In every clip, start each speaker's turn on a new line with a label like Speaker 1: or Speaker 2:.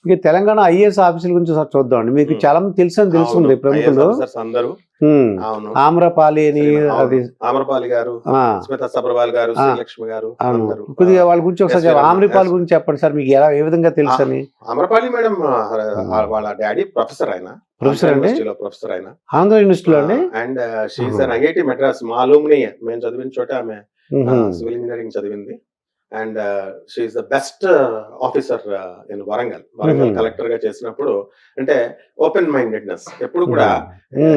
Speaker 1: ఇక తెలంగాణ ఐఏఎస్ ఆఫీసుల గురించి ఒకసారి చూద్దామండి. మీకు చాలా మంది తెలుస్తుంది ప్రముఖులు. ఆమ్రపాలి అని, అది
Speaker 2: ఆమ్రపాలి గారు, స్మితా సబర్వాల్ గారు, శ్రీలక్ష్మి గారు.
Speaker 1: కొద్దిగా వాళ్ళ గురించి ఒకసారి ఆమ్రపాలి గురించి చెప్పండి సార్, మీకు ఏ విధంగా తెలుసు అని.
Speaker 2: ఆమ్రపాలి మేడం వాళ్ళ డాడీ ప్రొఫెసర్, ఆయన
Speaker 1: ప్రొఫెసర్ అండి,
Speaker 2: ప్రొఫెసర్ ఆయన
Speaker 1: ఆంధ్ర యూనివర్సిటీలో అండి.
Speaker 2: And she's an IIT Madras, మా అలూమ్ని. మేము చదివిన చోట ఆమె సివిల్ ఇంజనీరింగ్ చదివింది. And she's the best officer in Warangal collector గా చేసినప్పుడు. అంటే ఓపెన్ మైండెడ్నెస్, ఎప్పుడు కూడా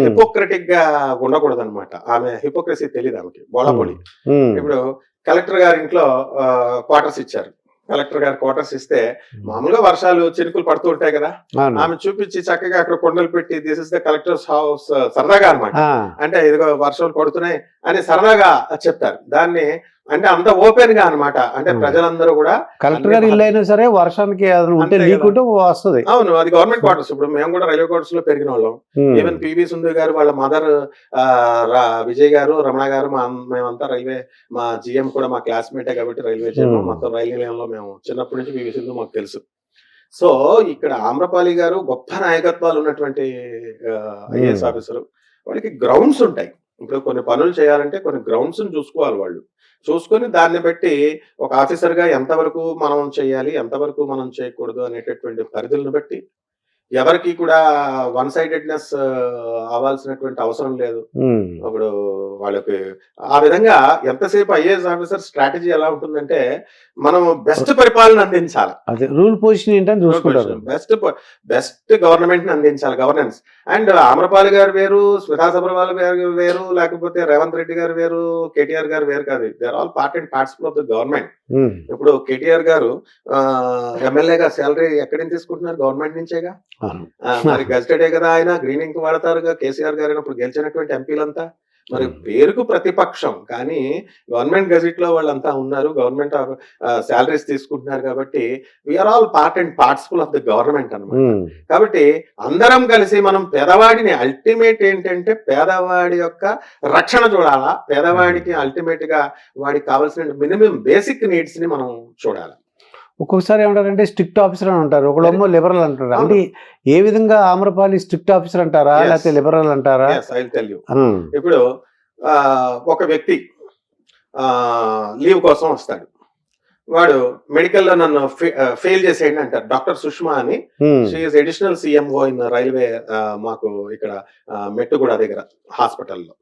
Speaker 2: హిపోక్రటిక్ గా ఉండకూడదు అనమాట. ఆమె హిపోక్రసీ తెలియదు ఆమెకి, బోళాబోళి. ఇప్పుడు కలెక్టర్ గారి ఇంట్లో క్వార్టర్స్ ఇచ్చారు. కలెక్టర్ గారు క్వార్టర్స్ ఇస్తే మామూలుగా వర్షాలు చినుకులు పడుతూ ఉంటాయి కదా, ఆమె చూపించి చక్కగా అక్కడ కొండలు పెట్టి this is the collectors house సరదాగా అనమాట. అంటే ఇదిగో వర్షాలు పడుతున్నాయి అని సరదాగా చెప్తారు. దాన్ని అంటే అంత ఓపెన్ గా అనమాట. అంటే ప్రజలందరూ కూడా
Speaker 1: కలెక్టర్ గారు ఇల్లు అయినా సరే వర్షానికి వస్తుంది.
Speaker 2: అవును, అది గవర్నమెంట్ క్వార్టర్స్. ఇప్పుడు మేము కూడా రైల్వే క్వార్టర్స్ లో పెరిగిన వాళ్ళం. ఈవెన్ పివి సుందర్ గారు వాళ్ళ మదర్ విజయ్ గారు, రమణ గారు, మేమంతా రైల్వే, మా జిఎం కూడా మా క్లాస్మేటే కాబట్టి రైల్వే జిఎం మొత్తం రైల్వే నిలయంలో మేము చిన్నప్పటి నుంచి పివి సుందర్ మాకు తెలుసు. సో ఇక్కడ ఆమ్రపాలి గారు గొప్ప నాయకత్వాలు ఉన్నటువంటి ఐఏఎస్ ఆఫీసర్. వాళ్ళకి గ్రౌండ్స్ ఉంటాయి. ఇప్పుడు కొన్ని పనులు చేయాలంటే కొన్ని గ్రౌండ్స్ చూసుకోవాలి. వాళ్ళు చూసుకొని దాన్ని బట్టి ఒక ఆఫీసర్ గా ఎంతవరకు మనం చేయాలి, ఎంతవరకు మనం చేయకూడదు అనేటటువంటి పరిధులను బట్టి ఎవరికి కూడా వన్ సైడెడ్నెస్ అవ్వాల్సినటువంటి అవసరం లేదు. ఇప్పుడు వాళ్ళకి ఆ విధంగా ఎంతసేపు ఐఏఎస్ ఆఫీసర్ స్ట్రాటజీ ఎలా ఉంటుందంటే, మనం బెస్ట్ పరిపాలన అందించాలి,
Speaker 1: రూల్ పొజిషన్ ఏంటని చూసుకుంటారు,
Speaker 2: బెస్ట్ గవర్నమెంట్ ని అందించాలి, గవర్నెన్స్. అండ్ ఆమ్రపాలి గారు వేరు, స్మితా సబర్వాల్ గారు వేరు, లేకపోతే రేవంత్ రెడ్డి గారు వేరు, కేటీఆర్ గారు వేరు కాదు. They are all part and participle of the government. ఇప్పుడు కేటీఆర్ గారు ఎమ్మెల్యేగా శాలరీ ఎక్కడి నుంచి తీసుకుంటున్నారు? గవర్నమెంట్ నుంచేగా. మరి గజిటెడే కదా ఆయన, గ్రీన్ ఇంక్ వాడతారుగా. కేసీఆర్ గారు ఇప్పుడు గెలిచినటువంటి ఎంపీలంతా మరి పేరుకు ప్రతిపక్షం, కానీ గవర్నమెంట్ గజెట్ లో వాళ్ళంతా ఉన్నారు, గవర్నమెంట్ శాలరీస్ తీసుకుంటున్నారు. కాబట్టి we're all part and participle of the government అన్నమాట. కాబట్టి అందరం కలిసి మనం పేదవాడిని, అల్టిమేట్ ఏంటంటే పేదవాడి యొక్క రక్షణ చూడాలా. పేదవాడికి అల్టిమేట్ గా వాడికి కావాల్సిన మినిమం బేసిక్ నీడ్స్ ని మనం చూడాలి.
Speaker 1: ఒక్కొక్కసారి ఏమంటారంటే స్ట్రిక్ట్ ఆఫీసర్ అని అంటారు, ఒకళ్ళేమో లిబరల్ అంటారు. అంటే ఏ విధంగా ఆమ్రపాలి స్ట్రిక్ట్ ఆఫీసర్ అంటారా లేకపోతే లిబరల్ అంటారా?
Speaker 2: ఇప్పుడు ఒక వ్యక్తి లీవ్ కోసం వస్తాడు. వాడు మెడికల్ లో నన్ను ఫెయిల్ చేసేయండి అంటారు. డాక్టర్ సుష్మా అని, she's additional CMO in railway, మాకు ఇక్కడ మెట్టుగూడ దగ్గర హాస్పిటల్లో.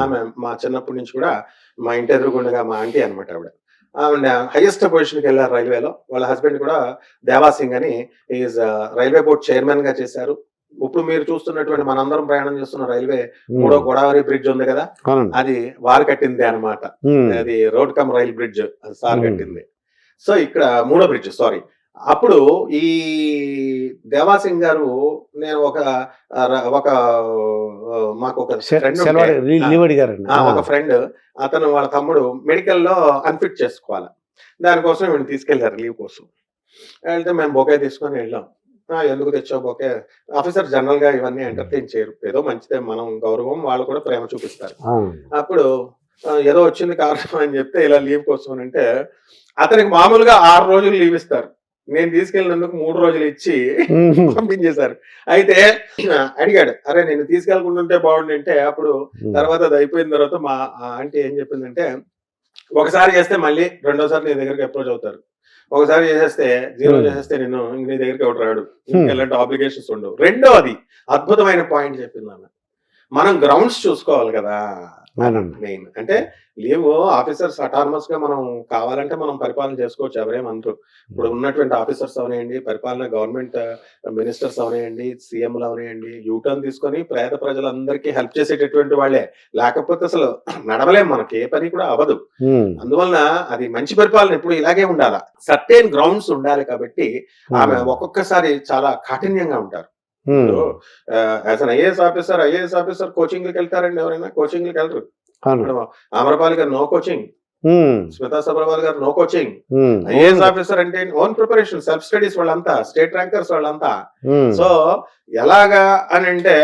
Speaker 2: ఆమె మా చిన్నప్పటి నుంచి కూడా మా ఇంటి ఎదురుగుండగా మా ఆంటీ అనమాట. ఆవిడ హైయెస్ట్ పొజిషన్కి వెళ్ళారు రైల్వేలో. వాళ్ళ హస్బెండ్ కూడా దేవాసింగ్ అని, ఈజ్ రైల్వే బోర్డ్ చైర్మన్ గా చేశారు. ఇప్పుడు మీరు చూస్తున్నటువంటి మనందరం ప్రయాణం చేస్తున్న రైల్వే 3వ గోదావరి బ్రిడ్జ్ ఉంది కదా, అది వారు కట్టింది అనమాట. అది రోడ్ కమ్ రైల్ బ్రిడ్జ్, అది సార్ కట్టింది. సో ఇక్కడ 3వ బ్రిడ్జ్, సారీ. అప్పుడు ఈ దేవాసింగ్ గారు, నేను ఒక మాకు ఒక ఫ్రెండ్, అతను వాళ్ళ తమ్ముడు మెడికల్ లో అన్ఫిట్ చేసుకోవాలి. దానికోసం వీళ్ళు తీసుకెళ్లారు లీవ్ కోసం. వెళ్తే మేము బొకే తీసుకొని వెళ్ళాం. ఎందుకు తెచ్చావు బొకే? ఆఫీసర్ జనరల్ గా ఇవన్నీ ఎంటర్టైన్ చేయరు, ఏదో మంచిదే, మనం గౌరవం, వాళ్ళు కూడా ప్రేమ చూపిస్తారు. అప్పుడు ఏదో వచ్చింది కారణం అని చెప్తే ఇలా లీవ్ కోసం అంటే, అతనికి మామూలుగా 6 రోజులు లీవ్ ఇస్తారు. నేను తీసుకెళ్ళినందుకు 3 రోజులు ఇచ్చి పంపించేశారు. అయితే అడిగాడు, అరే నేను తీసుకెళ్ళకుంటుంటే బాగుండి అంటే, అప్పుడు తర్వాత అది అయిపోయిన తర్వాత మా ఆంటీ ఏం చెప్పిందంటే, ఒకసారి చేస్తే మళ్ళీ రెండోసారి నీ దగ్గరికి అప్రోచ్ అవుతారు, ఒకసారి చేసేస్తే 0 చేసేస్తే నేను నీ దగ్గరికి ఎవరు రాడు, ఎలాంటి ఆబ్లిగేషన్స్ ఉండవు. రెండో అది అద్భుతమైన పాయింట్ చెప్పింది అన్న, మనం గ్రౌండ్స్ చూసుకోవాలి కదా మెయిన్. అంటే లీవ్ ఆఫీసర్స్ అటానమస్ గా మనం కావాలంటే మనం పరిపాలన చేసుకోవచ్చు, ఎవరేమంటారు. ఇప్పుడు ఉన్నటువంటి ఆఫీసర్స్ అవనేయండి, పరిపాలన గవర్నమెంట్ మినిస్టర్స్ అవనేయండి, సీఎంలు అవనేయండి, యూటర్న్ తీసుకొని పేద ప్రజలందరికీ హెల్ప్ చేసేటటువంటి వాళ్ళే. లేకపోతే అసలు నడవలేం, మనకి ఏ పని కూడా అవ్వదు. అందువలన అది మంచి పరిపాలన ఎప్పుడు ఇలాగే ఉండాలి, సర్టెన్ గ్రౌండ్స్ ఉండాలి. కాబట్టి ఆమె ఒక్కొక్కసారి చాలా కాఠిన్యంగా ఉంటారు. As an IAS officer coaching కి వెళ్తారండి ఎవరైనా? కోచింగ్ కి వెళ్ళరు. ఆమ్రపాలి గారు నో కోచింగ్, స్మితా సబర్వాల్ గారు నో కోచింగ్. ఐఏఎస్ ఆఫీసర్ అంటే ఓన్ ప్రిపరేషన్, సెల్ఫ్ స్టడీస్ వాళ్ళంతా, స్టేట్ ర్యాంకర్స్ వాళ్ళంతా. సో ఎలాగా అని అంటే,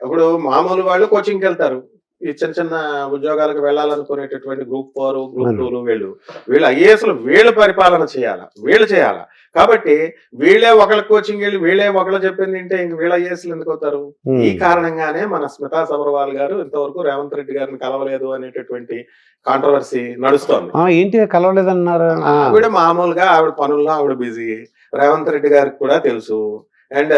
Speaker 2: ఇప్పుడు మామూలు వాళ్ళు కోచింగ్కి వెళ్తారు, ఈ చిన్న చిన్న ఉద్యోగాలకు వెళ్ళాలనుకునేటటువంటి గ్రూప్ 4 గ్రూప్
Speaker 1: అవును.
Speaker 2: 2 వీళ్ళు ఐఏఎస్లు వీళ్ళు పరిపాలన చేయాలా కాబట్టి వీళ్ళే ఒకళ్ళ కోచింగ్ వెళ్ళి వీళ్ళే ఒకళ్ళు చెప్పింది వింటే ఇంక వీళ్ళ ఐఏఎస్లు ఎందుకు అవుతారు? ఈ కారణంగానే మన స్మితా సబర్వాల్ గారు ఇంతవరకు రేవంత్ రెడ్డి గారిని కలవలేదు అనేటటువంటి కాంట్రవర్సీ నడుస్తోంది.
Speaker 1: ఏంటి కలవలేదన్నారు?
Speaker 2: ఆవిడ మామూలుగా ఆవిడ పనుల్లో ఆవిడ బిజీ. రేవంత్ రెడ్డి గారికి కూడా తెలుసు. అండ్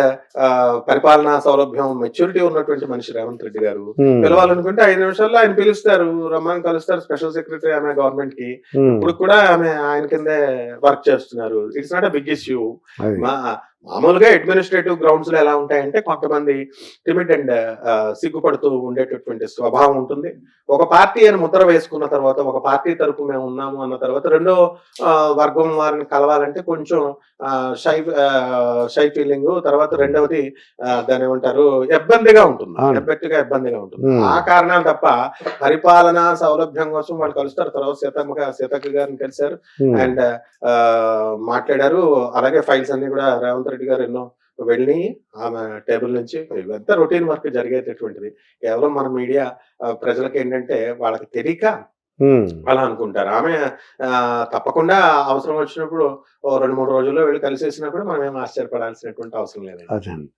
Speaker 2: పరిపాలనా సౌలభ్యం మెచ్యూరిటీ ఉన్నటువంటి మనిషి రేవంత్ రెడ్డి గారు. పిలవాలనుకుంటే 5 నిమిషాల్లో ఆయన పిలుస్తారు, రమ్మని కలుస్తారు. స్పెషల్ సెక్రటరీ ఆమె గవర్నమెంట్ కి. ఇప్పుడు కూడా ఆమె ఆయన కిందే వర్క్ చేస్తున్నారు. It's not a big issue. మామూలుగా అడ్మినిస్ట్రేటివ్ గ్రౌండ్స్ లో ఎలా ఉంటాయంటే కొంతమంది టిమిడ్ అండ్ సిగ్గుపడుతూ ఉండేటటువంటి స్వభావం ఉంటుంది. ఒక పార్టీ అని ముద్ర వేసుకున్న తర్వాత, ఒక పార్టీ తరపు మేము ఉన్నాము అన్న తర్వాత రెండో వర్గం వారిని కలవాలంటే కొంచెం షై ఫీలింగ్, తర్వాత రెండవది దాని ఏమంటారు ఇబ్బందిగా ఉంటుంది. ఇబ్బందిగా ఉంటుంది. ఆ కారణాలు తప్ప పరిపాలనా సౌలభ్యం కోసం వాళ్ళు కలుస్తారు. తర్వాత సీతక్క గారిని కలిశారు అండ్ మాట్లాడారు. అలాగే ఫైల్స్ అన్ని కూడా రేవంత్ రెడ్డి గారు ఎన్నో వెళ్ళి ఆమె టేబుల్ నుంచి ఇదంతా రొటీన్ వర్క్ జరిగేటటువంటిది. కేవలం మన మీడియా ప్రజలకు ఏంటంటే వాళ్ళకి తెలియక అలా అనుకుంటారు. ఆమె తప్పకుండా అవసరం వచ్చినప్పుడు 2-3 రోజుల్లో వెళ్ళి కలిసేసినప్పుడు మనం ఏం ఆశ్చర్యపడాల్సినటువంటి అవసరం లేదండి.